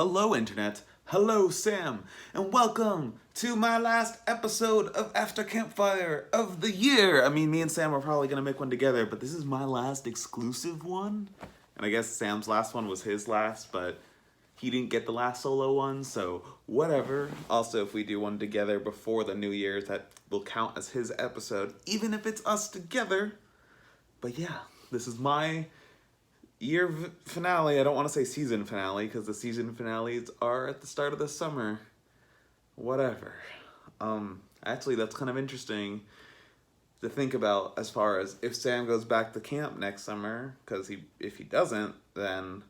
Hello, Internet. Hello, Sam. And welcome to my last episode of After Campfire of the year. I mean, me and Sam are probably going to make one together, but this is my last exclusive one. And I guess Sam's last one was his last, but he didn't get the last solo one, so whatever. Also, if we do one together before the New Year's, that will count as his episode, even if it's us together. But yeah, this is my year finale. I don't want to say season finale because the season finales are at the start of the summer. Whatever. Actually, that's kind of interesting to think about as far as if Sam goes back to camp next summer, because if he doesn't, then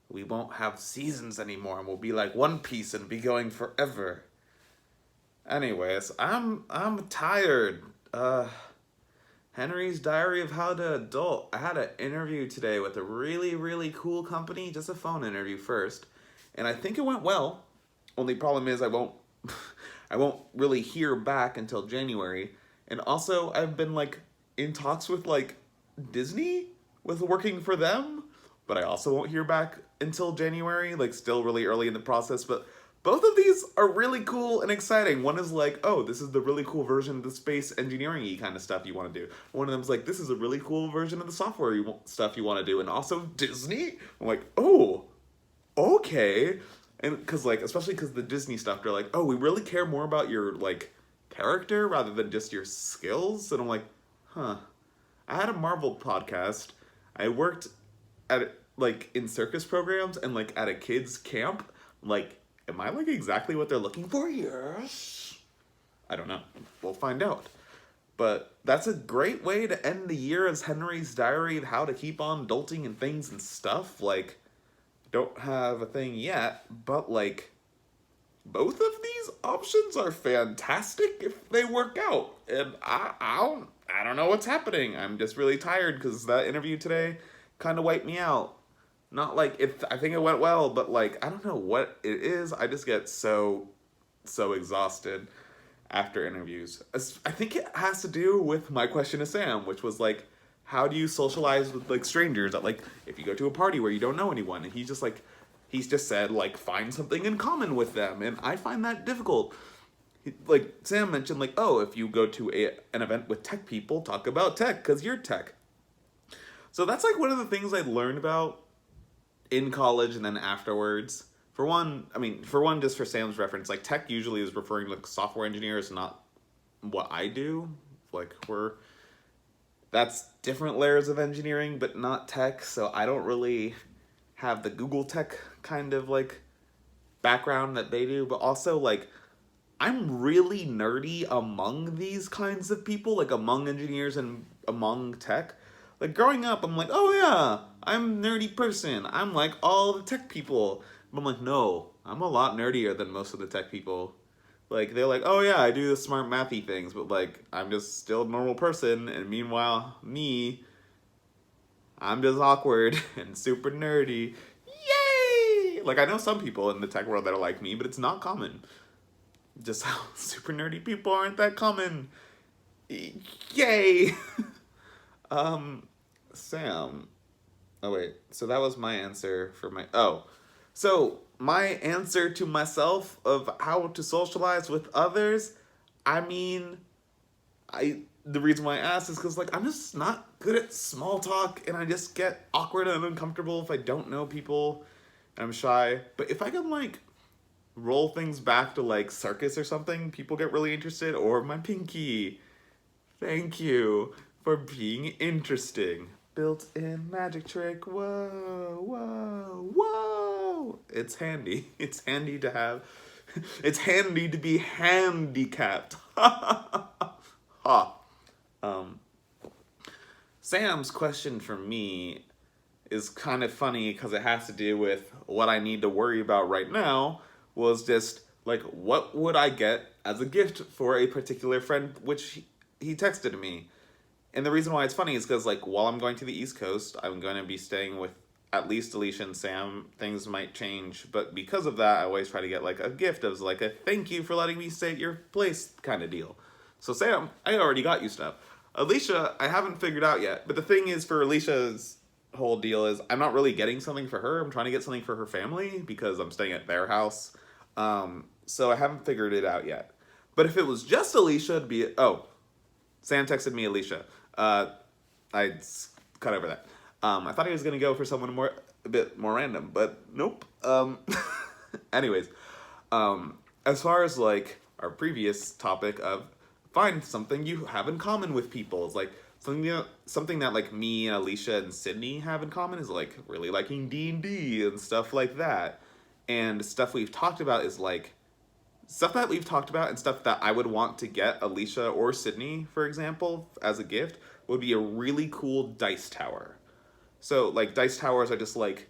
we won't have seasons anymore, and we'll be like One Piece and be going forever. Anyways, I'm tired. Henry's Diary of How to Adult. I had an interview today with a really, really cool company, just a phone interview first, and I think it went well. Only problem is I won't really hear back until January. And also I've been in talks with Disney with working for them, but I also won't hear back until January, still really early in the process, but both of these are really cool and exciting. One is oh, this is the really cool version of the space engineering-y kind of stuff you want to do. One of them's this is a really cool version of the software stuff you want to do. And also Disney? I'm oh, okay. And especially because the Disney stuff, they're oh, we really care more about your character rather than just your skills. And I'm huh. I had a Marvel podcast. I worked at in circus programs and at a kids camp. Am I exactly what they're looking for? Yes. I don't know. We'll find out. But that's a great way to end the year as Henry's Diary of How to Keep on Adulting and Things and Stuff. Don't have a thing yet, but both of these options are fantastic if they work out. And I don't know what's happening. I'm just really tired because that interview today kind of wiped me out. Not I think it went well, but I don't know what it is. I just get so exhausted after interviews. I think it has to do with my question to Sam, which was how do you socialize with strangers at if you go to a party where you don't know anyone? And he's just said find something in common with them, and I find that difficult. Sam mentioned oh, if you go to an event with tech people, talk about tech because you're tech. So that's one of the things I learned about in college and then afterwards. For one, just for Sam's reference, tech usually is referring to software engineers, not what I do. That's different layers of engineering, but not tech, so I don't really have the Google tech kind of background that they do, but also I'm really nerdy among these kinds of people, among engineers and among tech. Growing up, I'm oh yeah, I'm a nerdy person. I'm all the tech people. But I'm no, I'm a lot nerdier than most of the tech people. They're oh yeah, I do the smart mathy things, but I'm just still a normal person, and meanwhile, I'm just awkward and super nerdy. Yay! I know some people in the tech world that are like me, but it's not common. Just how super nerdy people aren't that common. Yay! Sam. Oh, wait. So that was my answer for my... Oh. So, my answer to myself of how to socialize with others, the reason why I asked is because, I'm just not good at small talk, and I just get awkward and uncomfortable if I don't know people, and I'm shy. But if I can, roll things back to, circus or something, people get really interested, or my pinky. Thank you for being interesting. Built-in magic trick. Whoa, whoa, whoa. It's handy. It's handy to have. It's handy to be handicapped. Ha. Sam's question for me is kind of funny because it has to do with what I need to worry about right now, was just what would I get as a gift for a particular friend, which he texted me. And the reason why it's funny is because, while I'm going to the East Coast, I'm going to be staying with at least Alicia and Sam. Things might change, but because of that, I always try to get, a gift of, a thank you for letting me stay at your place kind of deal. So, Sam, I already got you stuff. Alicia, I haven't figured out yet, but the thing is, for Alicia's whole deal is I'm not really getting something for her. I'm trying to get something for her family because I'm staying at their house. So I haven't figured it out yet. But if it was just Alicia, it'd be... Oh, Sam texted me Alicia. I cut over that. I thought he was going to go for someone a bit more random, but nope. Anyways, as far as like our previous topic of find something you have in common with people, it's like something that like me and Alicia and Sydney have in common is like really liking D&D and stuff like that. And stuff we've talked about is like stuff that we've talked about and stuff that I would want to get Alicia or Sydney, for example, as a gift would be a really cool dice tower. So like dice towers are just like,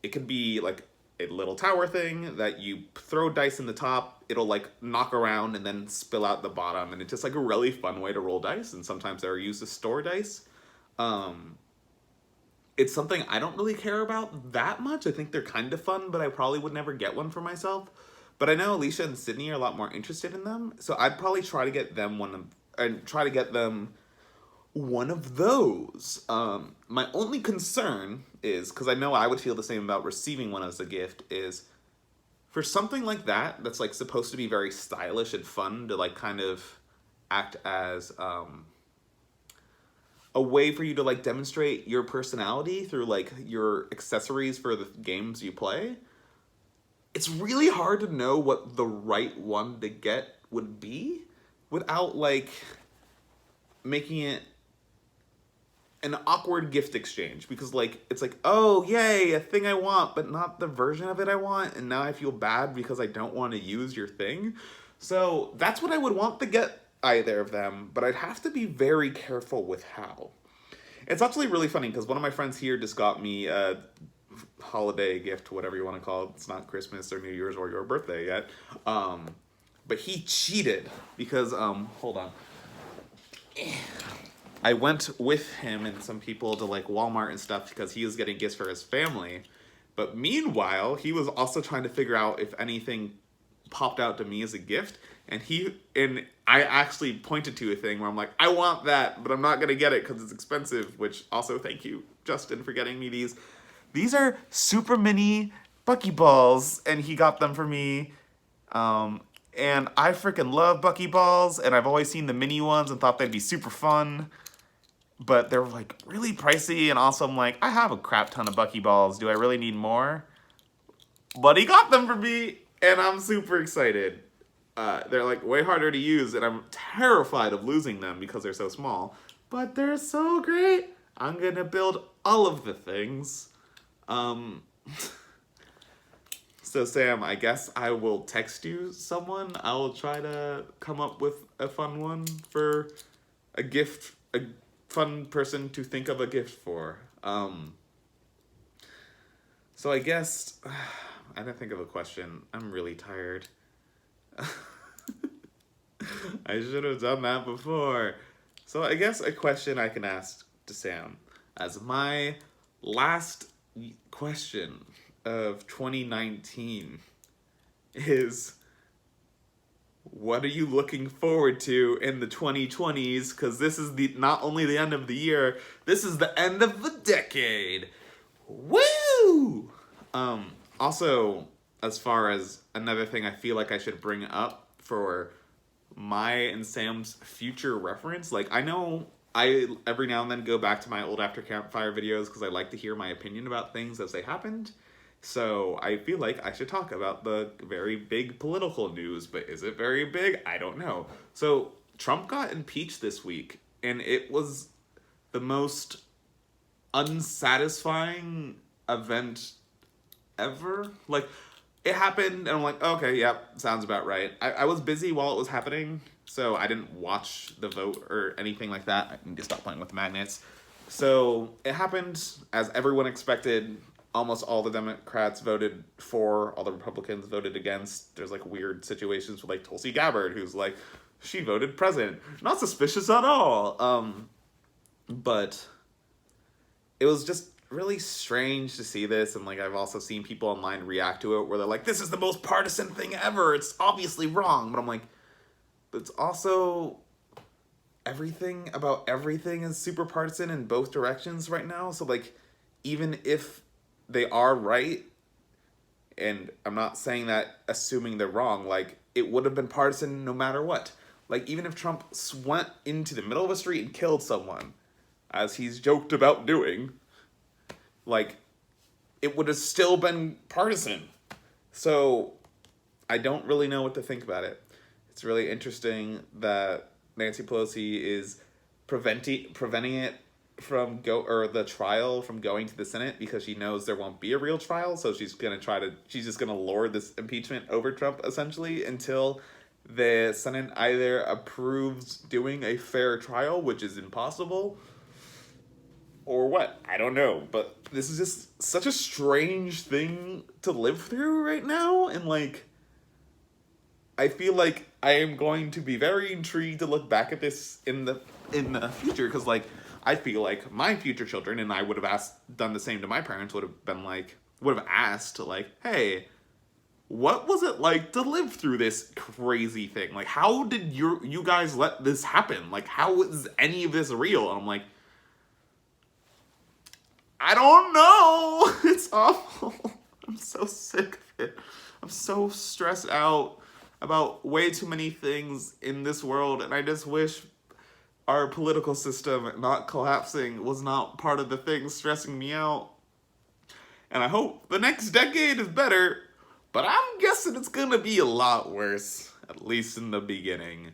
it could be like a little tower thing that you throw dice in the top, it'll like knock around and then spill out the bottom, and it's just like a really fun way to roll dice, and sometimes they're used to store dice. It's something I don't really care about that much. I think they're kind of fun, but I probably would never get one for myself. But I know Alicia and Sydney are a lot more interested in them, so I'd probably try to get them one of those. My only concern is, because I know I would feel the same about receiving one as a gift, is for something like that, that's like supposed to be very stylish and fun to like kind of act as a way for you to like demonstrate your personality through like your accessories for the games you play. It's really hard to know what the right one to get would be without like making it an awkward gift exchange, because like it's like, oh yay, a thing I want but not the version of it I want, and now I feel bad because I don't want to use your thing. So that's what I would want to get either of them, but I'd have to be very careful with how. It's actually really funny because one of my friends here just got me a holiday gift, whatever you want to call it. It's not Christmas or New Year's or your birthday yet, but he cheated because hold on, I went with him and some people to like Walmart and stuff because he was getting gifts for his family. But meanwhile, he was also trying to figure out if anything popped out to me as a gift. And I actually pointed to a thing where I'm like, I want that, but I'm not going to get it because it's expensive, which also thank you, Justin, for getting me these. These are super mini Buckyballs, and he got them for me. And I freaking love Buckyballs, and I've always seen the mini ones and thought they'd be super fun. But they're like really pricey, and also I'm like, I have a crap ton of Buckyballs. Do I really need more? But he got them for me, and I'm super excited. They're like way harder to use, and I'm terrified of losing them because they're so small. But they're so great. I'm gonna build all of the things. So Sam, I guess I will text you someone. I will try to come up with a fun one for a gift, a fun person to think of a gift for. So I guess, I didn't think of a question. I'm really tired. I should have done that before. So I guess a question I can ask to Sam as my last question of 2019 is, what are you looking forward to in the 2020s? Because this is not only the end of the year, this is the end of the decade. Woo! Also, as far as another thing I feel like I should bring up for my and Sam's future reference, like I know I every now and then go back to my old After Campfire videos because I like to hear my opinion about things as they happened. So I feel like I should talk about the very big political news, but is it very big? I don't know. So Trump got impeached this week, and it was the most unsatisfying event ever. Like, it happened, and I'm like, okay, yep, sounds about right. I was busy while it was happening, so I didn't watch the vote or anything like that. I need to stop playing with magnets. So it happened as everyone expected. Almost all the Democrats voted for, all the Republicans voted against. There's like weird situations with like Tulsi Gabbard, who's like, she voted present. Not suspicious at all. But it was just really strange to see this, and like I've also seen people online react to it where they're like, this is the most partisan thing ever, it's obviously wrong. But I'm like, but it's also everything about everything is super partisan in both directions right now. So like, even if they are right, and I'm not saying that assuming they're wrong, like it would have been partisan no matter what. Like even if Trump went into the middle of a street and killed someone, as he's joked about doing, like it would have still been partisan. So I don't really know what to think about it. It's really interesting that Nancy Pelosi is preventing it from the trial from going to the Senate because she knows there won't be a real trial. So she's just gonna lord this impeachment over Trump essentially until the Senate either approves doing a fair trial, which is impossible, or what? I don't know. But this is just such a strange thing to live through right now, and like, I feel like I am going to be very intrigued to look back at this in the future, because like I feel like my future children, and I would have done the same to my parents, would have asked like, hey, what was it like to live through this crazy thing? Like, how did you guys let this happen? Like, how is any of this real? And I'm like, I don't know. It's awful. I'm so sick of it. I'm so stressed out about way too many things in this world, and I just wish our political system not collapsing was not part of the thing stressing me out. And I hope the next decade is better, but I'm guessing it's gonna be a lot worse, at least in the beginning.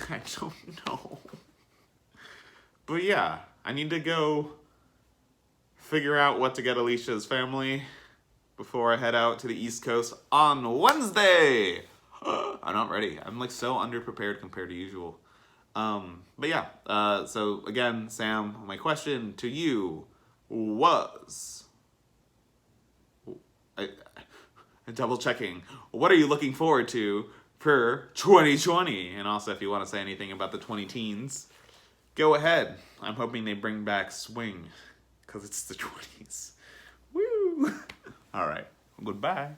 I don't know. But yeah, I need to go figure out what to get Alicia's family before I head out to the East Coast on Wednesday. I'm not ready. I'm like so underprepared compared to usual. But yeah, so again, Sam, my question to you was, I double checking, what are you looking forward to for 2020? And also, if you want to say anything about the 20 teens, go ahead. I'm hoping they bring back swing, because it's the 20s. Woo! All right. Goodbye.